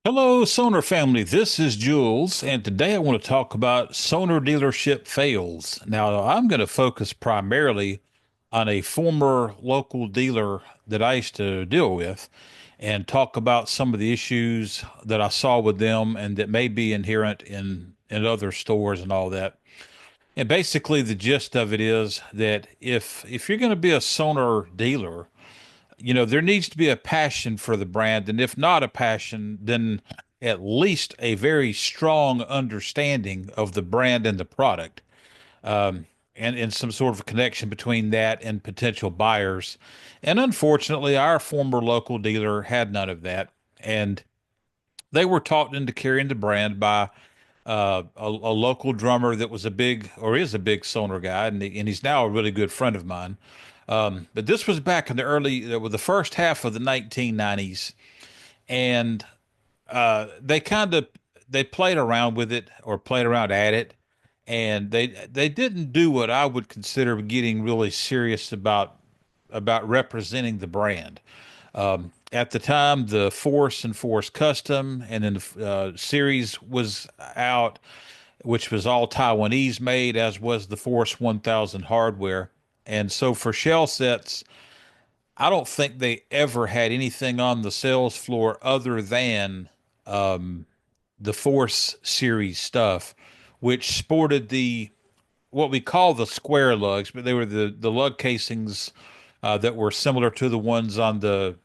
Hello, Sonor family. This is Jules, and today I want to talk about Sonor Dealership Fails. Now, I'm going to focus primarily on a former local dealer that I used to deal with and talk about some of the issues that I saw with them and that may be inherent in other stores and all that. And basically, the gist of it is that if you're going to be a Sonor dealer, there needs to be a passion for the brand. And if not a passion, then at least a very strong understanding of the brand and the product, um, and some sort of connection between that and potential buyers. And unfortunately, our former local dealer had none of that. And they were taught into carrying the brand by a local drummer that was a big or is a big Sonar guy, and he's now a really good friend of mine. But this was back in the first half of the 1990s, and they they played around with it or played around at it, and they didn't do what I would consider getting really serious about representing the brand. At the time, the Force and Force Custom, and then the series was out, which was all Taiwanese made, as was the Force 1000 hardware. And so for shell sets, I don't think they ever had anything on the sales floor other than the Force series stuff, which sported the what we call the square lugs, but they were the lug casings that were similar to the ones on the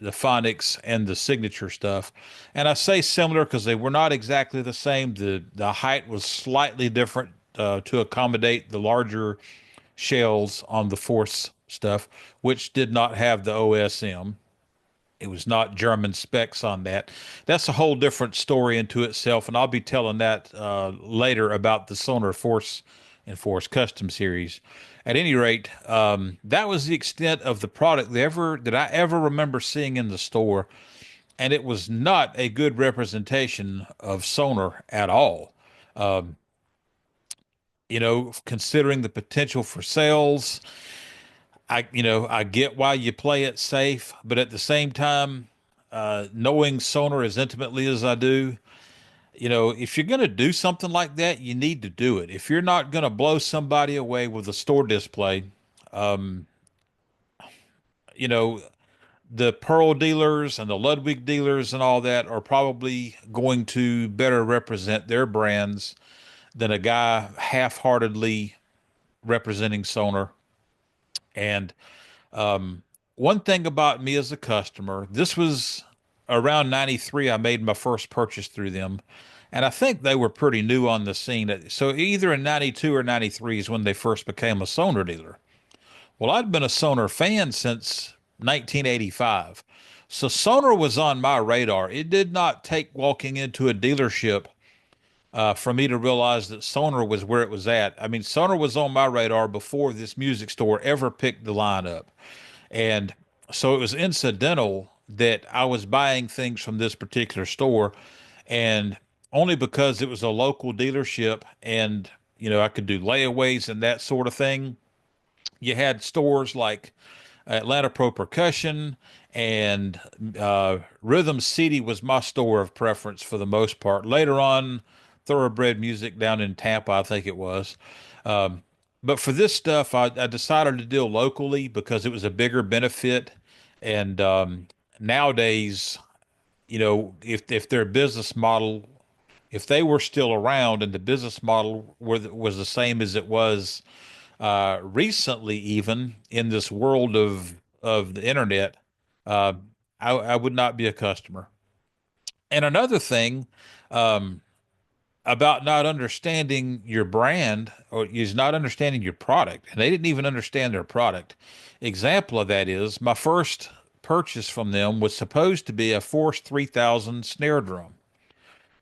phonics and the signature stuff. And I say similar because they were not exactly the same. The height was slightly different to accommodate the larger shells on the Force stuff, which did not have the OSM. It was not German specs on that. That's a whole different story into itself, and I'll be telling that later about the Sonor Force and Force Custom series. At any rate, that was the extent of the product that I ever remember seeing in the store, and it was not a good representation of Sonor at all. Considering the potential for sales, I get why you play it safe, but at the same time, knowing Sonor as intimately as I do, if you're going to do something like that, you need to do it. If you're not going to blow somebody away with a store display, um, you know, the Pearl dealers and the Ludwig dealers and all that are probably going to better represent their brands than a guy half-heartedly representing Sonor. And one thing about me as a customer, this was around 93, I made my first purchase through them. And I think they were pretty new on the scene. So either in 92 or 93 is when they first became a Sonor dealer. Well, I'd been a Sonor fan since 1985. So Sonor was on my radar. It did not take walking into a dealership for me to realize that Sonor was where it was at. I mean, Sonor was on my radar before this music store ever picked the line up. And so it was incidental that I was buying things from this particular store, and only because it was a local dealership and, I could do layaways and that sort of thing. You had stores like Atlanta Pro Percussion and Rhythm City was my store of preference for the most part. Later on, Thoroughbred Music down in Tampa, I think it was. Um, but for this stuff, I decided to deal locally because it was a bigger benefit. And nowadays, if their business model, if they were still around and the business model was the same as it was recently, even in this world of the internet, uh, I would not be a customer. And another thing um, about not understanding your brand or is not understanding your product, and they didn't even understand their product. Example of that is my first purchase from them was supposed to be a Force 3000 snare drum.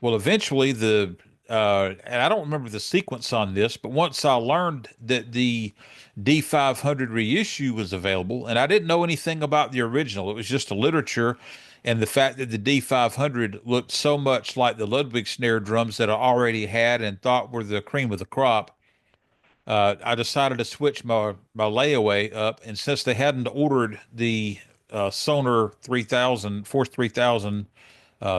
Well, eventually and I don't remember the sequence on this, but once I learned that the D500 reissue was available, and I didn't know anything about the original, it was just a literature, and the fact that the D500 looked so much like the Ludwig snare drums that I already had and thought were the cream of the crop, I decided to switch my layaway up, and since they hadn't ordered the Sonor 3000, Force 3000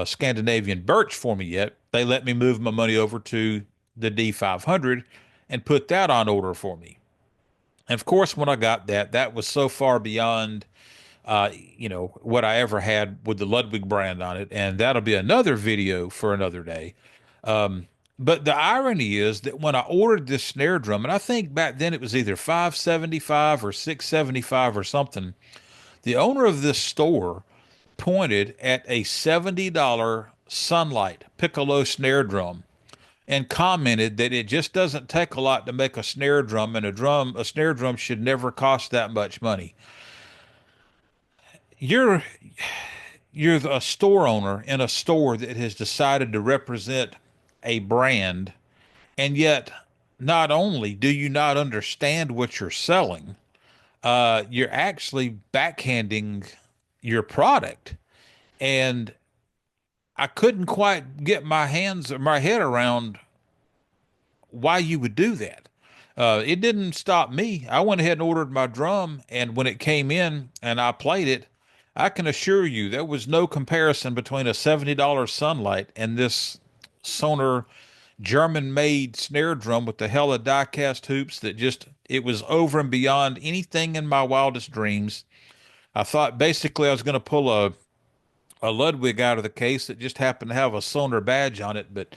Scandinavian birch for me yet. They let me move my money over to the D500 and put that on order for me. And of course, when I got that, that was so far beyond, what I ever had with the Ludwig brand on it. And that'll be another video for another day. Um, but the irony is that when I ordered this snare drum, and I think back then it was either 575 or 675 or something, the owner of this store pointed at a $70 Sunlight piccolo snare drum and commented that it just doesn't take a lot to make a snare drum, and a snare drum should never cost that much money. You're you're a store owner in a store that has decided to represent a brand, and yet not only do you not understand what you're selling, you're actually backhanding your product. And I couldn't quite get my hands or my head around why you would do that. It didn't stop me. I went ahead and ordered my drum, and when it came in and I played it, I can assure you there was no comparison between a $70 Sunlight and this Sonor German-made snare drum with the hella die-cast hoops that just, it was over and beyond anything in my wildest dreams. I thought basically I was going to pull a Ludwig out of the case that just happened to have a Sonor badge on it, but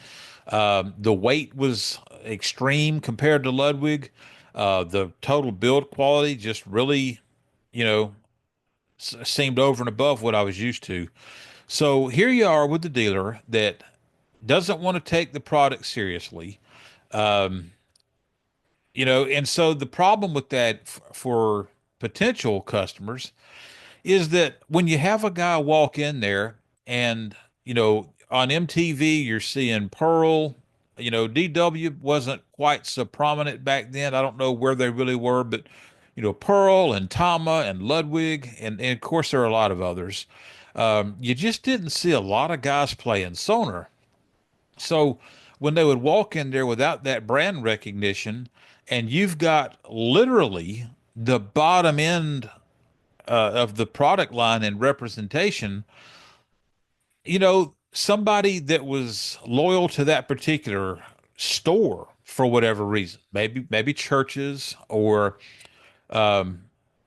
the weight was extreme compared to Ludwig. The total build quality just really, you know, seemed over and above what I was used to. So here you are with the dealer that doesn't want to take the product seriously. Um, and so the problem with that for potential customers is that when you have a guy walk in there and, on MTV, you're seeing Pearl, DW wasn't quite so prominent back then. I don't know where they really were, but, Pearl and Tama and Ludwig, and of course, there are a lot of others. You just didn't see a lot of guys playing Sonar. So when they would walk in there without that brand recognition, and you've got literally the bottom end of the product line and representation, somebody that was loyal to that particular store for whatever reason, maybe churches or um,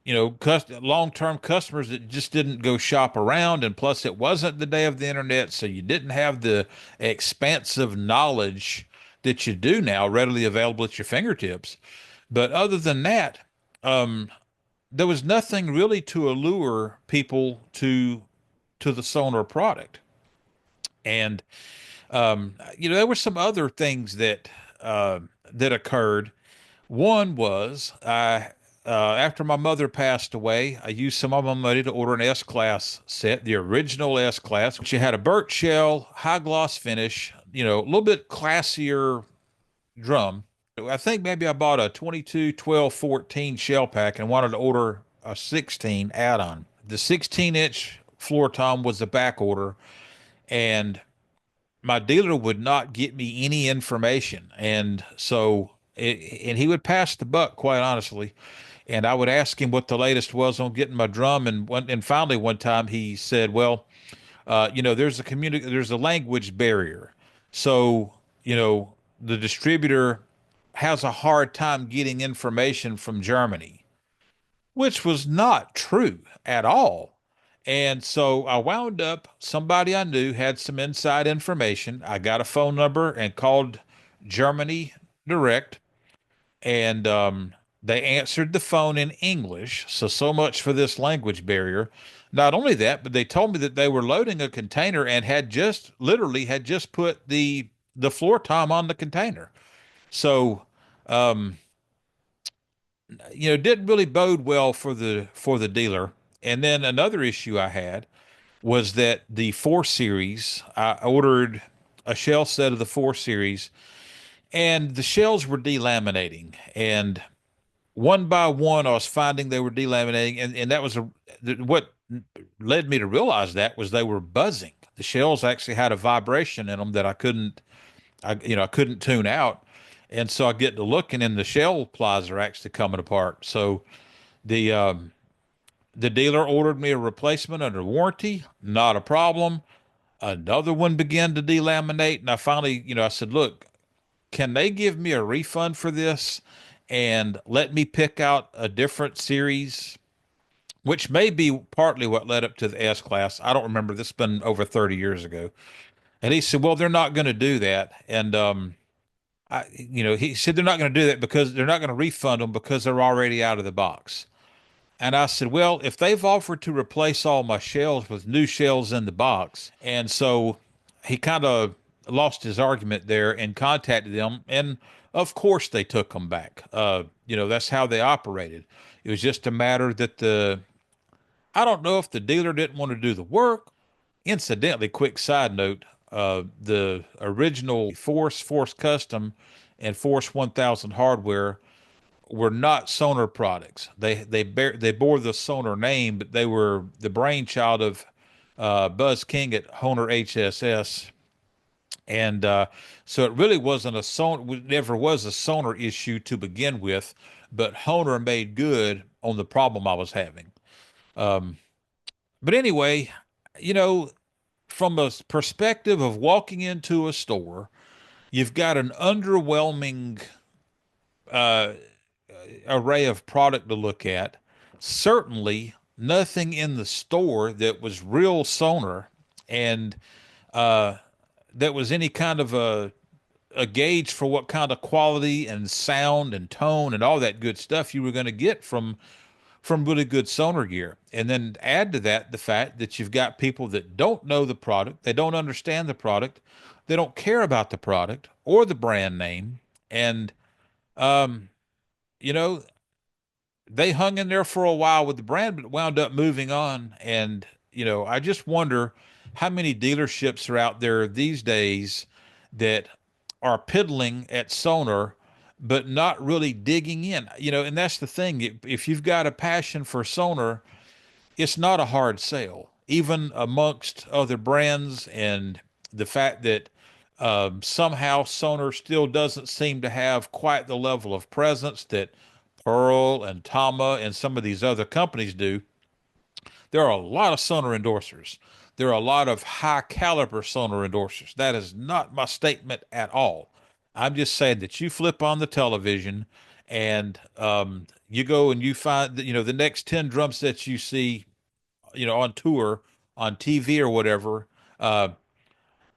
long-term customers that just didn't go shop around, and plus it wasn't the day of the internet, so you didn't have the expansive knowledge that you do now readily available at your fingertips. But other than that, um, there was nothing really to allure people to the Sonar product. And there were some other things that occurred. One was after my mother passed away, I used some of my money to order an S class set, the original S class, which had a birch shell, high gloss finish, a little bit classier drum. I think maybe I bought a 22, 12, 14 shell pack and wanted to order a 16 add-on. The 16-inch floor tom was the back order, and my dealer would not get me any information. And so, and he would pass the buck, quite honestly. And I would ask him what the latest was on getting my drum. And finally, one time he said, well, there's a language barrier. So, the distributor has a hard time getting information from Germany, which was not true at all. And so I wound up, somebody I knew had some inside information. I got a phone number and called Germany direct, and they answered the phone in English. So much for this language barrier. Not only that, but they told me that they were loading a container and had just literally had just put the floor tom on the container. So, um, didn't really bode well for the dealer. And then another issue I had was that the 4 Series, I ordered a shell set of the 4 Series, and the shells were delaminating. And one by one, I was finding they were delaminating, and that was what led me to realize that was they were buzzing. The shells actually had a vibration in them that I couldn't tune out. And so I get to looking, and the shell plies are actually coming apart. So the um, the dealer ordered me a replacement under warranty, not a problem. Another one began to delaminate, and I finally, I said, "Look, can they give me a refund for this and let me pick out a different series?" Which may be partly what led up to the S class. I don't remember. This has been over 30 years ago. And he said, "Well, they're not going to do that." And he said they're not going to do that because they're not going to refund them because they're already out of the box. And I said, "Well, if they've offered to replace all my shells with new shells in the box," and so he kind of lost his argument there and contacted them, and of course they took them back. That's how they operated. It was just a matter that I don't know if the dealer didn't want to do the work. Incidentally, quick side note, the original Force Custom, and Force 1000 hardware were not Sonor products. They bore the Sonor name, but they were the brainchild of Buzz King at Honor HSS, and so it really wasn't a Sonor. Never was a Sonor issue to begin with, but Honor made good on the problem I was having. But anyway, you know, from a perspective of walking into a store, you've got an underwhelming uh, array of product to look at. Certainly, nothing in the store that was real Sonar and uh, that was any kind of a gauge for what kind of quality and sound and tone and all that good stuff you were going to get from really good sonar gear. And then add to that the fact that you've got people that don't know the product, they don't understand the product, they don't care about the product or the brand name, and um, you know, they hung in there for a while with the brand, but wound up moving on. And I just wonder how many dealerships are out there these days that are piddling at Sonar, but not really digging in. And that's the thing. If you've got a passion for Sonar, it's not a hard sale, even amongst other brands. And the fact that somehow Sonar still doesn't seem to have quite the level of presence that Pearl and Tama and some of these other companies do. There are a lot of Sonar endorsers. There are a lot of high caliber Sonar endorsers. That is not my statement at all. I'm just saying that you flip on the television and you go and you find that, the next 10 drum sets you see, on tour, on TV or whatever, uh,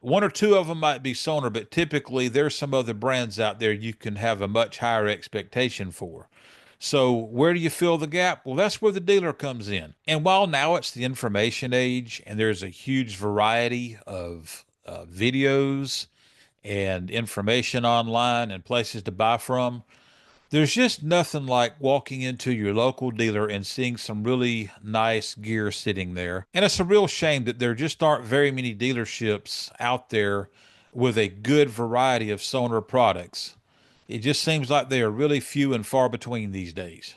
one or two of them might be Sonar, but typically there's some other brands out there you can have a much higher expectation for. So where do you fill the gap? Well, that's where the dealer comes in. And while now it's the information age and there's a huge variety of videos and information online and places to buy from, there's just nothing like walking into your local dealer and seeing some really nice gear sitting there. And it's a real shame that there just aren't very many dealerships out there with a good variety of Sonar products. It just seems like they are really few and far between these days.